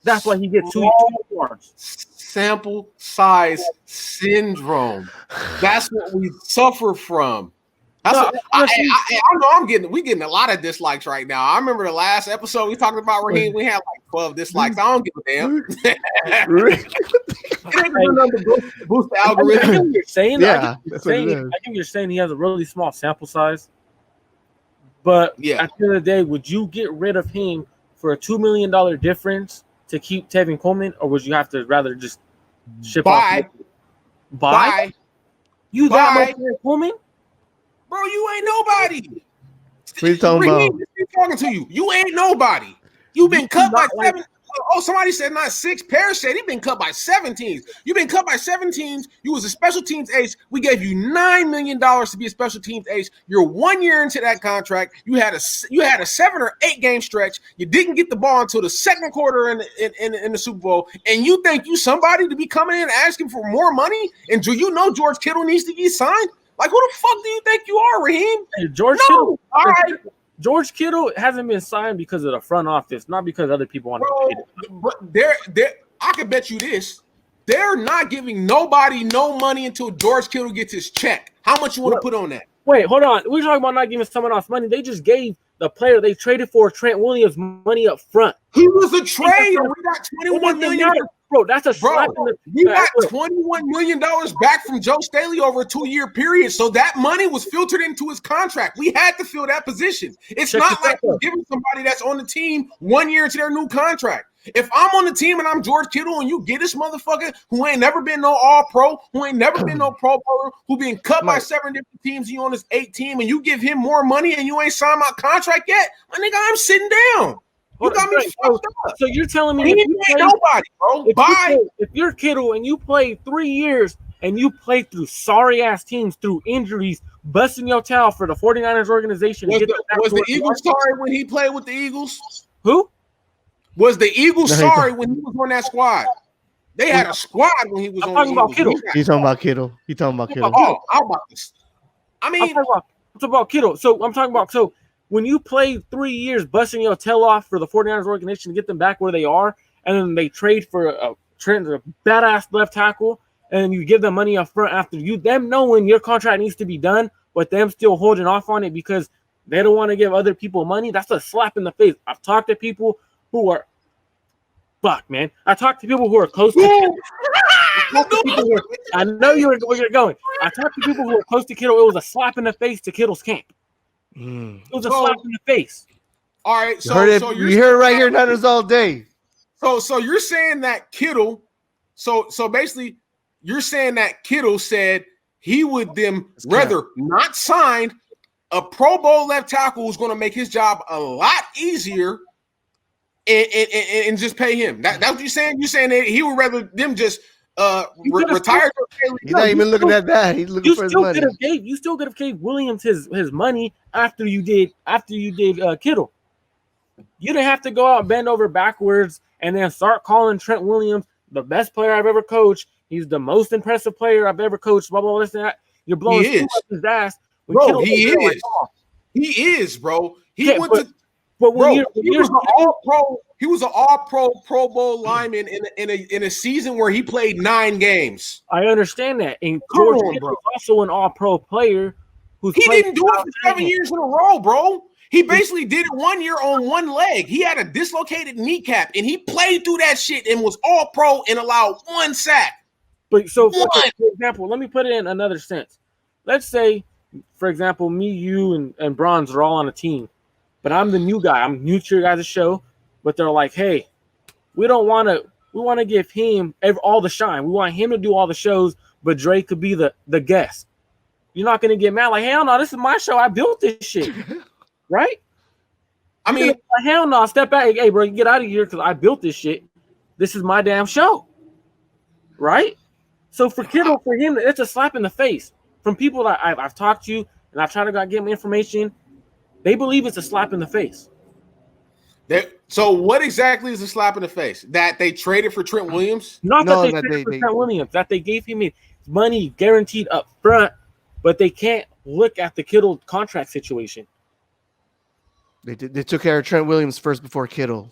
That's why he gets two yards. Sample size syndrome. That's what we suffer from. I know we getting a lot of dislikes right now. I remember the last episode we talked about Raheem. We had like 12 dislikes. I don't give a damn. Boost the algorithm. I think you're saying. I think you're saying he has a really small sample size. But at the end of the day, would you get rid of him for a $2 million difference to keep Tevin Coleman, or would you have to rather just ship off? Buy? You got much Tevin Coleman? Bro, you ain't nobody. What are you talking about? Talking to you. You ain't nobody. You've been cut by 7. Oh, somebody said not 6. Parrish said he been cut by 7 teams. You've been cut by 7 teams. You was a special teams ace. We gave you $9 million to be a special teams ace. You're 1 year into that contract. You had a 7 or 8 game stretch. You didn't get the ball until the second quarter in the Super Bowl. And you think you somebody to be coming in asking for more money? And do you know George Kittle needs to get signed? Like, who the fuck do you think you are, Raheem? Hey, Kittle. All right. George Kittle hasn't been signed because of the front office, not because other people want to get it. But I can bet you this. They're not giving nobody no money until George Kittle gets his check. How much you want to put on that? Wait, hold on. We're talking about not giving someone else money. They just gave the player they traded for, Trent Williams, money up front. He was a trade, and we got $21 million. Bro, that's a slap in the We got $21 million back from Joe Staley over a 2-year period. So that money was filtered into his contract. We had to fill that position. It's not like we're giving somebody that's on the team 1 year into their new contract. If I'm on the team and I'm George Kittle and you get this motherfucker who ain't never been no all-pro, who ain't never been no pro bowler, who been cut by 7 different teams, you on this 8 team, and you give him more money and you ain't signed my contract yet, my nigga, I'm sitting down. You got me fucked up. So you're telling me he ain't nobody, bro. If you're Kittle and you play 3 years and you play through sorry-ass teams, through injuries, busting your tail for the 49ers organization. Was the Eagles sorry when he played with the Eagles? Who? Was the Eagles sorry when he was on that squad? They had a squad when he was on the Eagles. He's talking about Kittle. He's talking about Kittle. Oh, how about this? I mean, I'm talking about Kittle. So I'm talking about when you play 3 years busting your tail off for the 49ers organization to get them back where they are, and then they trade for a badass left tackle, and you give them money up front after them knowing your contract needs to be done, but them still holding off on it because they don't want to give other people money, that's a slap in the face. I've talked to people who are I talked to people who are close to Kittle. I know where you're going. I talked to people who are close to Kittle. It was a slap in the face to Kittle's camp. It was a slap in the face. All right, you heard it right here, Niners all day. So you're saying that Kittle, so basically you're saying that Kittle said he would rather not sign a Pro Bowl left tackle who's going to make his job a lot easier and just pay him. That's what you're saying? You're saying that he would rather them just retire. He's not even looking at that. He's looking for his money. You still could have gave Williams his money after you did Kittle. You didn't have to go out and bend over backwards and then start calling Trent Williams the best player I've ever coached. He's the most impressive player I've ever coached. Blah blah blah. This and that. You're blowing his ass. Bro, he is. He is, bro. He went to. But he was an all-pro. He was an all-pro Pro Bowl lineman in a season where he played 9 games. I understand that. And George Kittle is also an all-pro player. He didn't do it for 7 years in a row, bro. He basically did it 1 year on one leg. He had a dislocated kneecap, and he played through that shit and was all-pro and allowed 1 sack. But so, for example, let me put it in another sense. Let's say, for example, me, you, and Bronze are all on a team. But I'm the new guy. I'm new to your guys' show. But they're like, hey, we want to give him all the shine. We want him to do all the shows, but Dre could be the guest. You're not going to get mad like, hell no, this is my show. I built this shit. Right? I mean, hell no, step back. Hey, bro, get out of here because I built this shit. This is my damn show. Right? So for Kittle, for him, it's a slap in the face. From people that I've talked to and I've tried to get them information, they believe it's a slap in the face. So what exactly is a slap in the face? That they traded for Trent Williams? Not that they traded for Trent Williams. That they gave him money guaranteed up front, but they can't look at the Kittle contract situation. They took care of Trent Williams first before Kittle.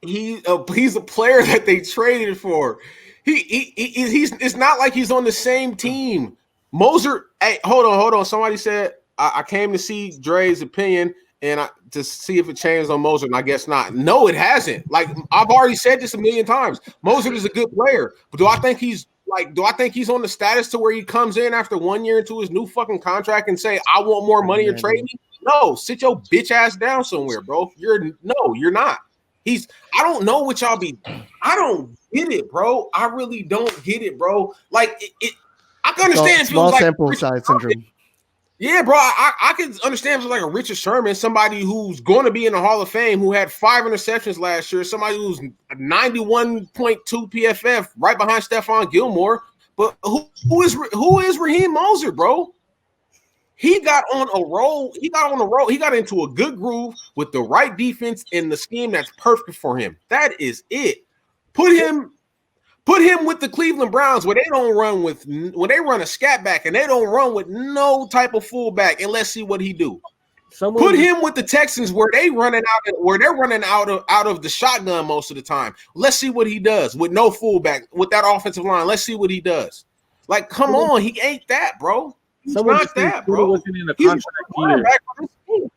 he's a player that they traded for. He's it's not like he's on the same team. Mostert, hey, hold on. Somebody said I came to see Dre's opinion and to see if it changed on Mostert, and I guess not. No, it hasn't. Like I've already said this a million times. Mostert is a good player, but do I think he's on the status to where he comes in after 1 year into his new fucking contract and say, I want more money or trade me? No, sit your bitch ass down somewhere, bro. You're not. I don't know what y'all be. I don't get it, bro. I really don't get it, bro. Like I can understand small sample size syndrome. Yeah, bro. I can understand if it's like a Richard Sherman, somebody who's going to be in the Hall of Fame, who had 5 interceptions last year, somebody who's 91.2 PFF, right behind Stephon Gilmore. But who is Raheem Mostert, bro? He got on a roll. He got into a good groove with the right defense and the scheme that's perfect for him. That is it. Put him with the Cleveland Browns where they run a scat back and they don't run with no type of fullback, and let's see what he do. Put him with the Texans where they're running out of the shotgun most of the time. Let's see what he does with no fullback with that offensive line. Let's see what he does. Like, come on, he ain't that, bro. He's not that, bro. Wasn't in a contract year.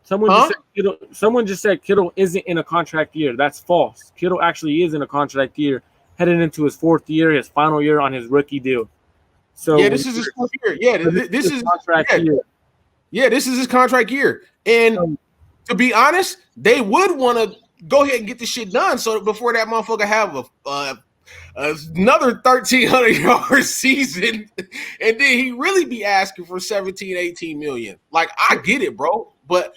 Someone just said Kittle isn't in a contract year. That's false. Kittle actually is in a contract year, headed into his 4th year, his final year on his rookie deal. So yeah, this is his 4th year. Yeah, this is contract year. Yeah, this is his contract year. And to be honest, they would want to go ahead and get this shit done so before that motherfucker have another 1,300-yard season, and then he really be asking for 17, 18 million. Like, I get it, bro. But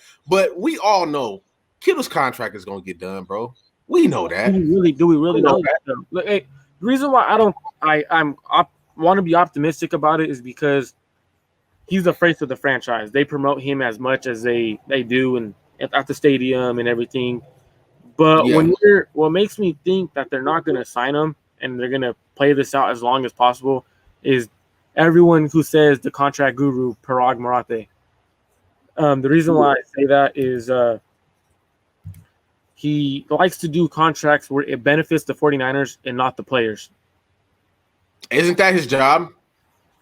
we all know Kittle's contract is gonna get done, bro. We know that. Do we really know that? Look, hey, the reason why I want to be optimistic about it is because he's the face of the franchise. They promote him as much as they do and at the stadium and everything. But what makes me think that they're not going to sign him and they're going to play this out as long as possible is everyone who says the contract guru, Parag Marathe. The reason why I say that is he likes to do contracts where it benefits the 49ers and not the players. Isn't that his job?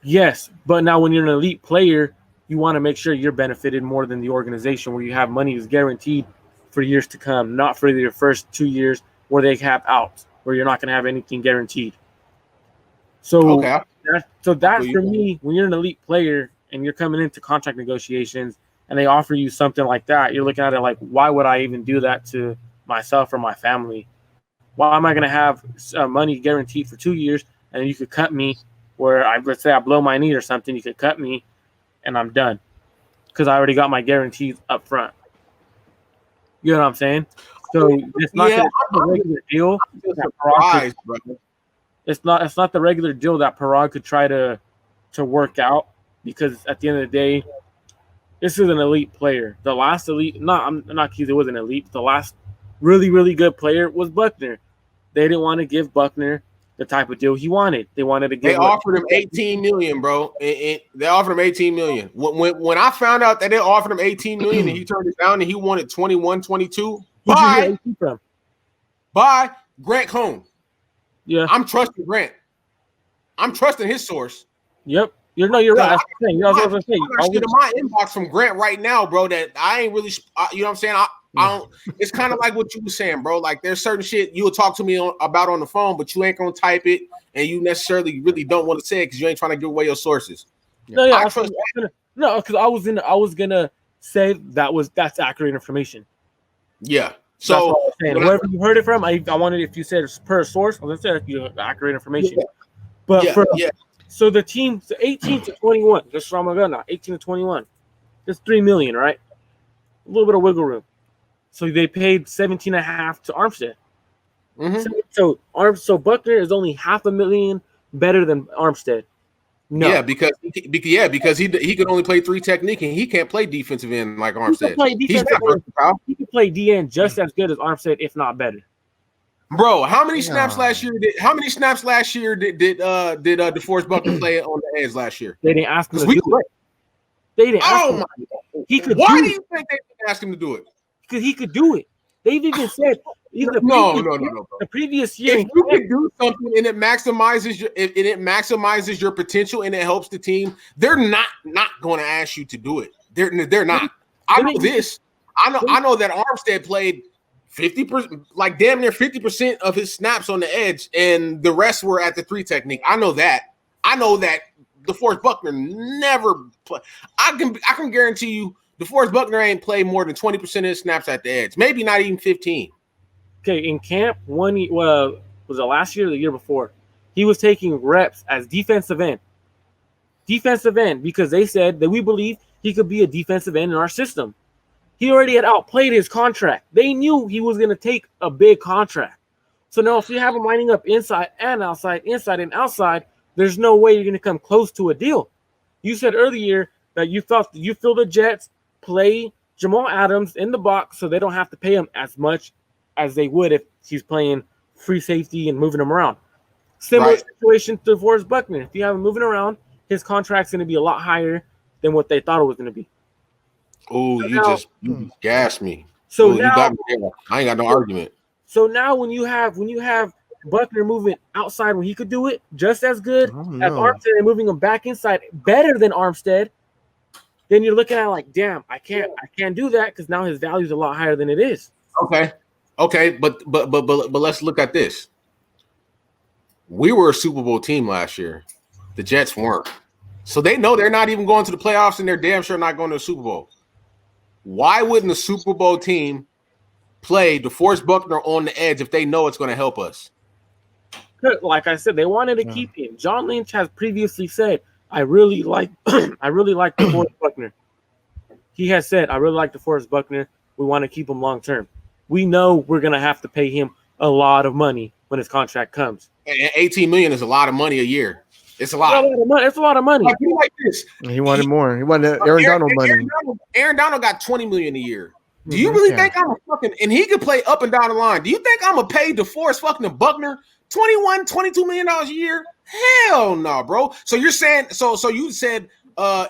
Yes, but now when you're an elite player, you want to make sure you're benefited more than the organization where you have money is guaranteed for years to come, not for your first 2 years where they cap out, where you're not going to have anything guaranteed. So, that for me, when you're an elite player and you're coming into contract negotiations and they offer you something like that, you're looking at it like, why would I even do that to myself or my family? Why am I going to have money guaranteed for 2 years and then you could cut me where let's say I blow my knee or something, you could cut me and I'm done because I already got my guarantees up front. You know what I'm saying? So it's not the regular deal. It's not the regular deal that Parag could try to work out because at the end of the day, this is an elite player. The last elite, I'm not because it was an elite. The last really, really good player was Buckner. They didn't want to give Buckner the type of deal he wanted. They wanted to give. They offered him $18 million, bro. They offered him $18 million. When I found out that they offered him $18 million and he turned it down and he wanted 21, 22. Bye. Grant Cohn. Yeah, I'm trusting Grant. I'm trusting his source. Yep. You're right. That's the thing. I was in my inbox from Grant right now, bro. That I ain't really. You know what I'm saying? I don't. It's kind of like what you were saying, bro. Like there's certain shit you'll talk to me about on the phone, but you ain't gonna type it, and you necessarily really don't want to say it because you ain't trying to give away your sources. No, because I was gonna say that's accurate information. Yeah. So wherever you heard it from, I wanted if you said per source, I was gonna say accurate information. Yeah. But so the team, 18 to 21, just from my gun now, 18 to 21, that's $3 million, right? A little bit of wiggle room. So they paid 17.5 to Armstead. Mm-hmm. So Buckner is only $500,000 better than Armstead. No. Yeah, because he could only play 3 technique and he can't play defensive end like Armstead. He can play DN just as good as Armstead, if not better. Bro, how many snaps last year did DeForest Buckner play on the edge last year? They didn't ask him to do it. They didn't ask him. He could. Why do you think they didn't ask him to do it? because he could do it. They've even said the previous year. If you can do something and it maximizes your potential and it helps the team, they're not going to ask you to do it. They're not. I know this. I know that Armstead played 50%, like damn near 50% of his snaps on the edge, and the rest were at the 3 technique. I know that. DeForest Buckner never play. I can guarantee you DeForest Buckner ain't played more than 20% of his snaps at the edge. Maybe not even 15. Okay, in camp, was it last year or the year before? He was taking reps as defensive end. Defensive end, because they said that we believe he could be a defensive end in our system. He already had outplayed his contract. They knew he was going to take a big contract. So now if you have him lining up inside and outside, inside and outside, there's no way you're going to come close to a deal. You said earlier that you feel the Jets play Jamal Adams in the box so they don't have to pay him as much as they would if he's playing free safety and moving him around. Similar situation to DeForest Buckner. If you have him moving around, his contract's going to be a lot higher than what they thought it was going to be. Oh, so you just gassed me. So now, you got me there. I ain't got no argument. So now when you have Buckner moving outside when he could do it just as good as Armstead and moving him back inside better than Armstead, then you're looking at like, damn, I can't do that because now his value is a lot higher than it is. Okay, but let's look at this. We were a Super Bowl team last year. The Jets weren't. So they know they're not even going to the playoffs and they're damn sure not going to the Super Bowl. Why wouldn't the Super Bowl team play DeForest Buckner on the edge if they know it's going to help us? Like I said, they wanted to keep him. John Lynch has previously said, I really like DeForest Buckner. He has said, I really like DeForest Buckner. We want to keep him long term. We know we're going to have to pay him a lot of money when his contract comes. And $18 million is a lot of money a year. It's a lot. It's a lot of money. Like this. He wanted more. He wanted Aaron Donald money. Aaron Donald got $20 million a year. Do you really think I'm a fucking – and he could play up and down the line. Do you think I'm going to pay DeForest fucking Buckner $22 million a year? Hell no, bro. So you're saying – so you said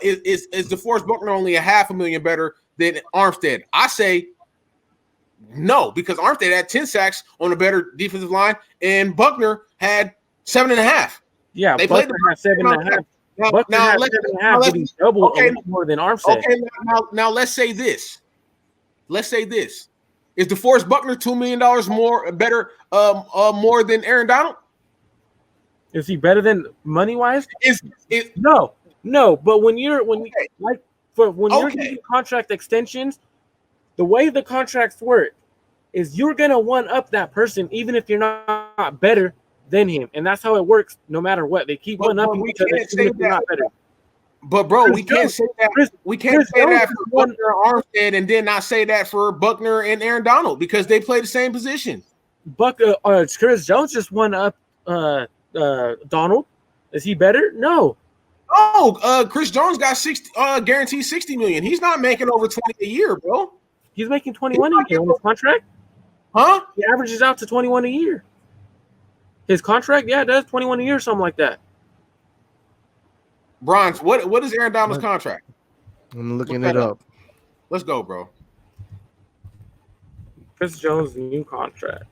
is DeForest Buckner only $500,000 better than Armstead? I say no, because Armstead had 10 sacks on a better defensive line, and Buckner had 7.5. Yeah, they Buckner had 7.5. Buckner had 7.5, but he's double more than Armstead. Okay, now let's say this. Is DeForest Buckner $2 million more than Aaron Donald? Is he better than money wise? No. But when you're getting contract extensions, the way the contracts work is you're gonna one up that person even if you're not better than him, and that's how it works. No matter what, they keep one upping each other even if you're not better. But bro, we can't say that. We can't say that for Buckner and Armstead, and then not say that for Buckner and Aaron Donald because they play the same position. Chris Jones just won up Donald. Is he better? No. Oh, Chris Jones got guaranteed $60 million. He's not making over 20 a year, bro. He's making 21 a year on his contract. Huh? He averages out to 21 a year. His contract, it does 21 a year, something like that. Bronze, what is Aaron Donald's contract? I'm looking it up. Let's go, bro. Chris Jones' new contract.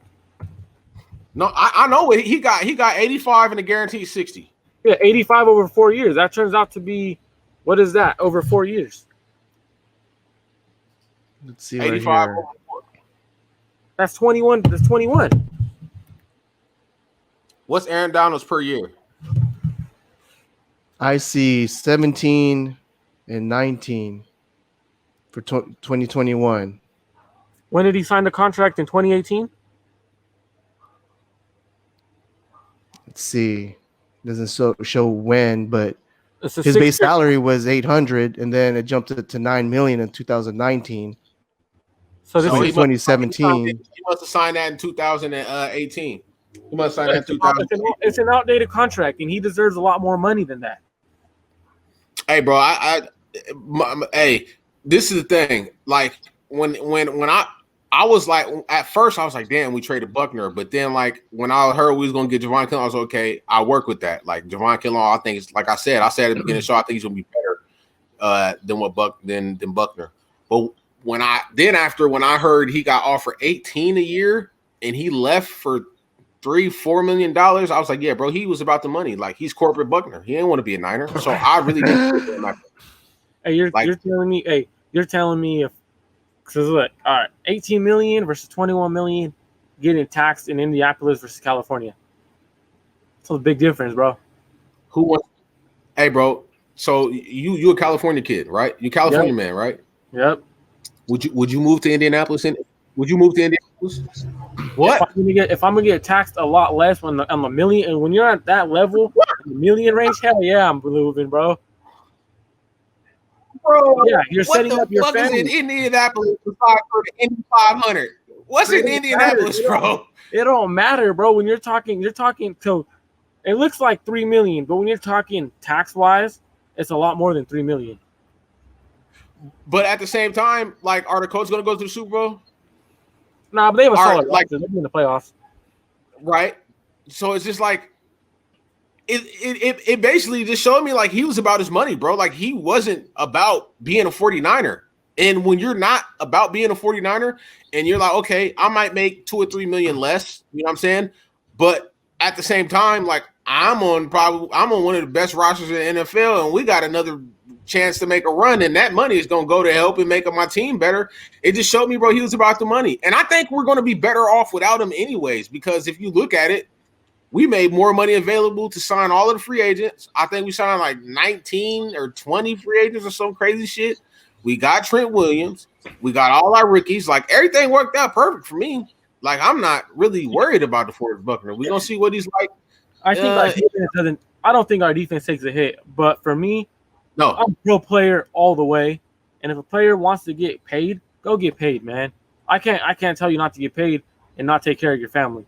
No, I know it. He got 85 and a guaranteed 60. Yeah, 85 over 4 years. That turns out to be, what is that, over 4 years? Let's see. 85 right over 4. That's 21. That's 21. What's Aaron Donald's per year? I see 17 and 19 for 2021. When did he sign the contract? In 2018? Let's see. Doesn't show when, but his base salary was 800, and then it jumped to $9 million in 2019. So this is 2017. He must have signed that in 2018. He must have signed that in 2018. It's an outdated contract, and he deserves a lot more money than that. Hey, bro, hey, this is the thing. Like when I was like, at first I was like, damn, we traded Buckner, but then like when I heard we was gonna get Javon Kittle, I was like, okay, I work with that. Like Javon Kittle, I think it's like I said at the beginning of the show, I think he's gonna be better than Buckner. But when I heard he got offered 18 a year and he left for $3-4 million, I was like, yeah, bro, he was about the money. Like, he's corporate Buckner. He didn't want to be a Niner. So I really didn't. Hey, you're telling me if, because look, all right, 18 million versus 21 million getting taxed in Indianapolis versus California. That's a big difference, bro. Hey, bro. So you a California kid, right? You California man, right? Yep. Would you move to Indianapolis? Would you move to Indianapolis? What? If I'm gonna get taxed a lot less when I'm a million, and when you're at that level, the million range, hell yeah, I'm moving, bro. Bro, yeah, you're setting up your family. What the fuck is in Indianapolis for the Indy 500? What's in Indianapolis, bro? It don't matter, bro. When you're talking to, it looks like 3 million, but when you're talking tax wise, it's a lot more than 3 million. But at the same time, like, are the Colts going to go to the Super Bowl? Nah, but they have a solid roster. They'll be in the playoffs, right? So it's just like it basically just showed me like he was about his money, bro. Like, he wasn't about being a 49er. And when you're not about being a 49er and you're like, okay, I might make 2 or 3 million less, you know what I'm saying? But at the same time, like, I'm on one of the best rosters in the NFL, and we got another chance to make a run, and that money is going to go to help and make my team better. It just showed me, bro, he was about the money. And I think we're going to be better off without him anyways, because if you look at it, we made more money available to sign all of the free agents. I think we signed like 19 or 20 free agents or some crazy shit. We got Trent Williams. We got all our rookies. Like, everything worked out perfect for me. Like, I'm not really worried about DeForest Buckner. We're going to see what he's like. I think our defense I don't think our defense takes a hit. But for me, no, I'm a pro player all the way. And if a player wants to get paid, go get paid, man. I can't tell you not to get paid and not take care of your family.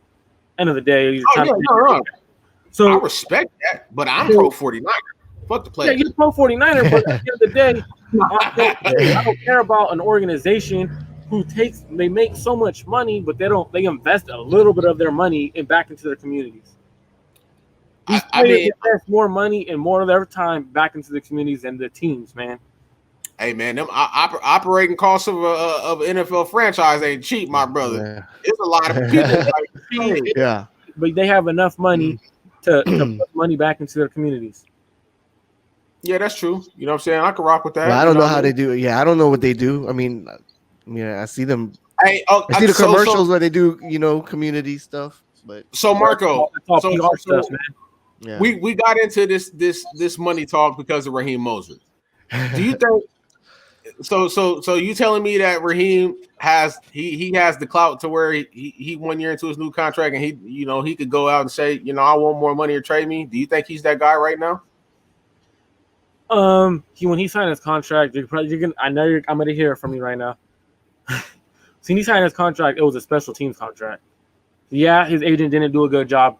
End of the day, so I respect that, but I'm pro 49er. Fuck the player. Yeah, you're pro 49er, but at the end of the day, I don't care about an organization they make so much money, but they invest a little bit of their money back into their communities. These players invest more money and more of their time back into the communities than the teams, man. Hey, man, them operating costs of an NFL franchise ain't cheap, my brother. Yeah. It's a lot of people. Yeah, but they have enough money to put money back into their communities. Yeah, that's true. You know what I'm saying? I can rock with that. Well, I don't know how they do it. Yeah, I don't know what they do. I mean, I see them. I see the commercials where they do, community stuff. But so Marco, stuff, man. Yeah. We got into this money talk because of Raheem Mostert. Do you think? So you telling me that Raheem has the clout to where he 1 year into his new contract and he could go out and say, I want more money or trade me? Do you think he's that guy right now? When he signed his contract, I'm gonna hear it from you right now. So when he signed his contract, it was a special teams contract. Yeah, his agent didn't do a good job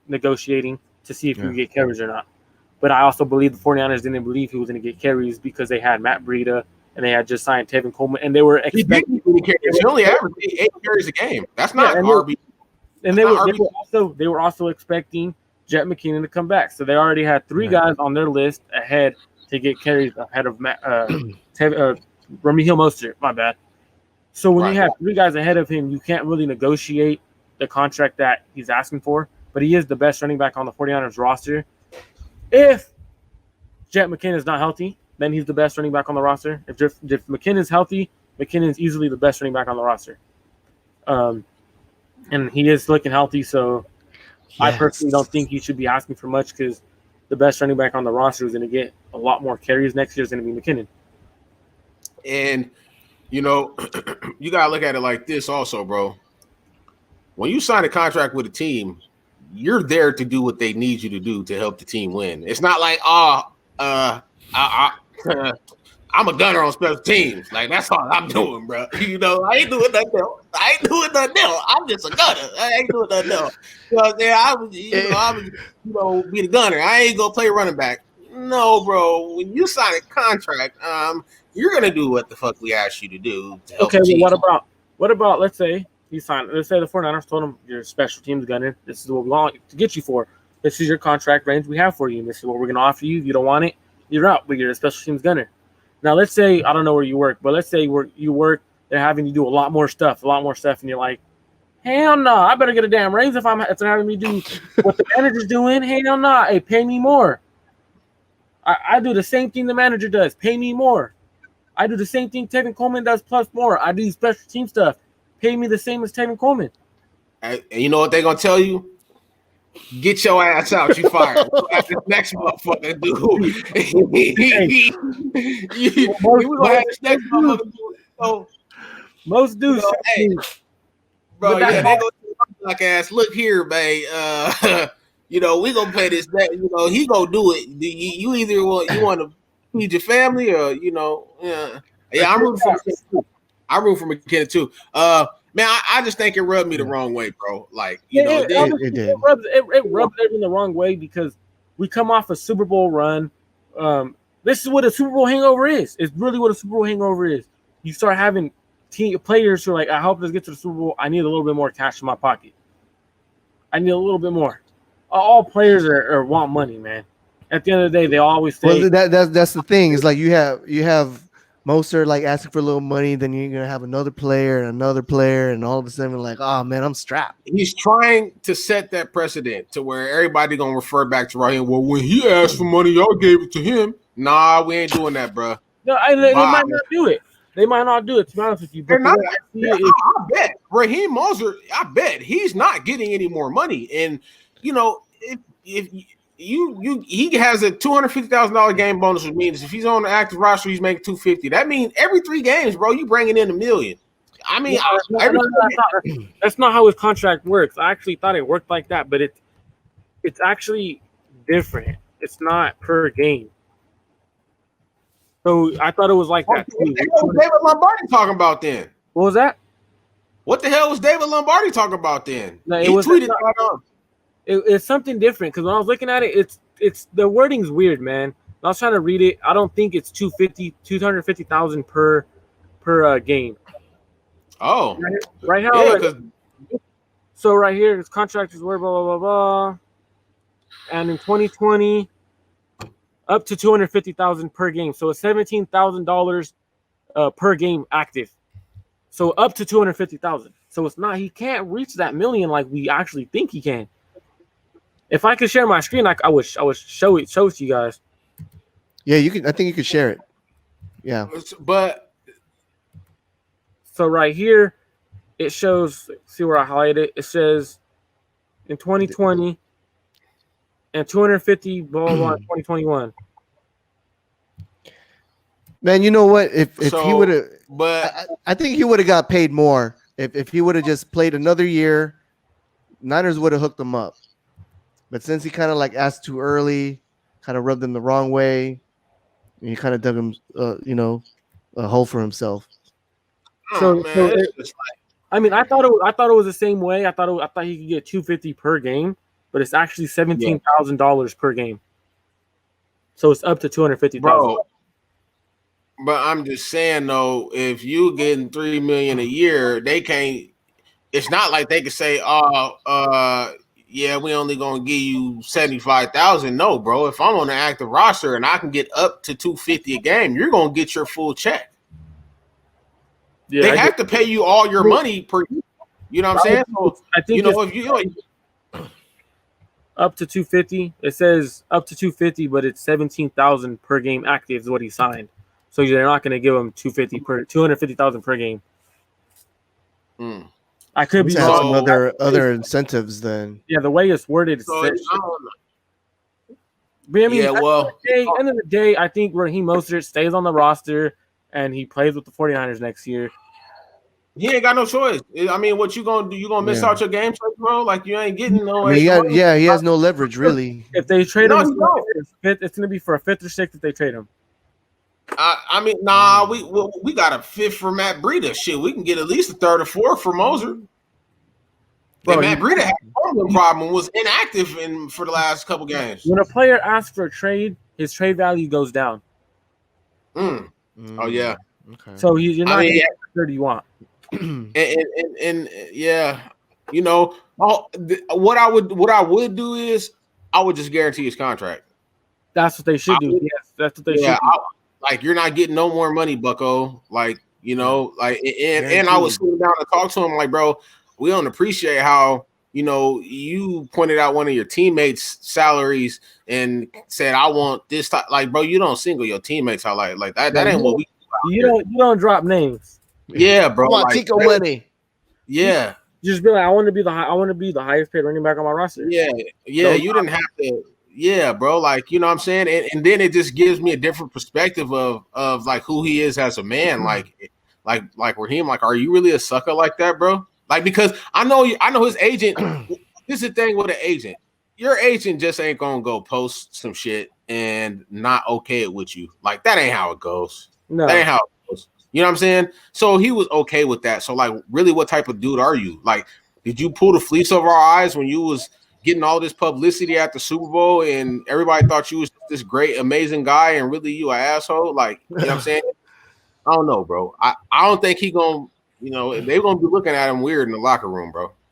negotiating to see if he would get carries or not. But I also believe the 49ers didn't believe he was going to get carries because they had Matt Breida and they had just signed Tevin Coleman, and they were expecting he only averaged 8 carries a game. That's not RB. And they were also expecting Jet McKinnon to come back. So they already had 3 guys on their list ahead to get carries ahead of Raheem Mostert. My bad. So when you have 3 guys ahead of him, you can't really negotiate the contract that he's asking for. But he is the best running back on the 49ers roster. If Jet McKinnon is not healthy, then he's the best running back on the roster. If McKinnon's healthy, McKinnon's easily the best running back on the roster. And he is looking healthy, so I personally don't think he should be asking for much because the best running back on the roster is going to get a lot more carries next year is going to be McKinnon. And, you got to look at it like this also, bro. When you sign a contract with a team, you're there to do what they need you to do to help the team win. It's not like, I'm a gunner on special teams. Like, that's all I'm doing, bro. I ain't doing nothing else. I'm just a gunner. I ain't doing nothing else. I was, be the gunner. I ain't gonna play running back. No, bro. When you sign a contract, you're gonna do what the fuck we asked you to do. To help what about let's say the 49ers told him you're a special teams gunner. This is what we want to get you for. This is your contract range we have for you. And this is what we're going to offer you. If you don't want it, you're out, but you're a special teams gunner. Now, let's say, I don't know where you work, but let's say you work, they're having you do a lot more stuff, and you're like, hell no, I better get a damn raise if they're having me do what the manager's doing. Hell no, hey, pay me more. I do the same thing the manager does, pay me more. I do the same thing Tevin Coleman does plus more. I do special team stuff, pay me the same as Tevin Coleman. And you know what they're going to tell you? Get your ass out. You fired. This next motherfucker, dude. We going to have this next motherfucker, dude. So, most dudes. Bro, yeah, they go to the black ass. Look here, babe. We going to pay this back. He going to do it. You either want to feed your family or, yeah. Yeah, I'm rooting for McKenna. I root for McKenna, too. Man, I just think it rubbed me the wrong way, bro. Like, it did. It rubbed everyone the wrong way because we come off a Super Bowl run. This is what a Super Bowl hangover is. It's really what a Super Bowl hangover is. You start having players who are like, I hope let's get to the Super Bowl. I need a little bit more cash in my pocket. I need a little bit more. All players want money, man. At the end of the day, they always say. Well, that's the thing. It's like you have Mostert like asking for a little money, then you're gonna have another player, and all of a sudden, like, oh man, I'm strapped. He's trying to set that precedent to where everybody gonna refer back to Raheem. Well, when he asked for money, y'all gave it to him. Nah, we ain't doing that, bro. No, they might not do it. They might not do it. To be honest with you, but I bet Raheem Mostert. I bet he's not getting any more money, and if he has a $250,000 game bonus, which means if he's on the active roster, he's making $250,000. That means every 3 games, bro, you bringing in $1 million. I mean, that's not how his contract works. I actually thought it worked like that, but it's actually different. It's not per game. So I thought it was like that. What the hell was David Lombardi talking about then? What was that? What the hell was David Lombardi talking about then? No, he tweeted that on. It's something different because when I was looking at it, it's the wording's weird, man. I was trying to read it. I don't think it's 250,000 per game. Oh, right now. Yeah, so right here, his contract is worth blah blah blah blah, and in 2020, up to 250,000 per game. So it's $17,000 per game active. So up to 250,000. So it's not. He can't reach that million like we actually think he can. If I could share my screen, I would show it to you guys. Yeah, you can. I think you could share it. Yeah, but so right here, it shows. See where I highlighted it? It says in 2020 and 250 blah blah in 2021. Man, you know what? If he would have, but I think he would have got paid more if he would have just played another year. Niners would have hooked him up. But since he kind of like asked too early, kind of rubbed him the wrong way, and he kind of dug him, a hole for himself. I thought it was the same way. I thought he could get $250 per game, but it's actually $17,000 per game. So it's up to $250,000. But I'm just saying though, if you getting $3 million a year, they can't. It's not like they could say, yeah, we only gonna give you 75,000. No, bro. If I'm on the active roster and I can get up to $250 a game, you're gonna get your full check. Yeah, they have to pay you all your money per. You know what I'm saying? So, I think if you up to 250. It says up to 250, but it's 17,000 per game active is what he signed. So they're not gonna give him 250,000 per game. I could be wrong. Some other incentives then. Yeah, the way it's worded. But I mean, end of the day, I think Raheem Mostert stays on the roster and he plays with the 49ers next year. He ain't got no choice. I mean, what you gonna do? You gonna miss out your game, bro? Like you ain't getting no. He has no leverage really. If they trade him, it's gonna be for a 5th or 6th if they trade him. I mean, we got a 5th for Matt Breida. Shit, we can get at least a 3rd or 4th for Mostert. Bro, Matt Breida had a problem, was inactive for the last couple games. When a player asks for a trade, his trade value goes down. Oh yeah. Okay. So you're not getting the 30 you want. and yeah, what I would do is I would just guarantee his contract. That's what they should do. Yes, that's what they should do. like you're not getting no more money, Bucko. Like, you know, like and I was sitting down to talk to him, like, bro, we don't appreciate how, you know, you pointed out one of your teammates' salaries and said, I want this type. Like, bro, you don't single your teammates out like that. That ain't what we do. You don't drop names. Yeah, bro. I want Tico money. Yeah. Just be like, I want to be the highest paid running back on my roster. Yeah. You didn't have to. Yeah, bro. Like, you know what I'm saying? And then it just gives me a different perspective of like who he is as a man. Like Raheem, like, are you really a sucker like that, bro? Like, because I know his agent. This is the thing with an agent. Your agent just ain't gonna go post some shit and not okay it with you. Like, that ain't how it goes. No. That ain't how it goes. You know what I'm saying? So he was okay with that. So, like, really, what type of dude are you? Like, did you pull the fleece over our eyes when you was getting all this publicity at the Super Bowl and everybody thought you was this great, amazing guy and really you an asshole? Like, you know what I'm saying? I don't know, bro. I don't think he gonna, you know, they're gonna be looking at him weird in the locker room, bro.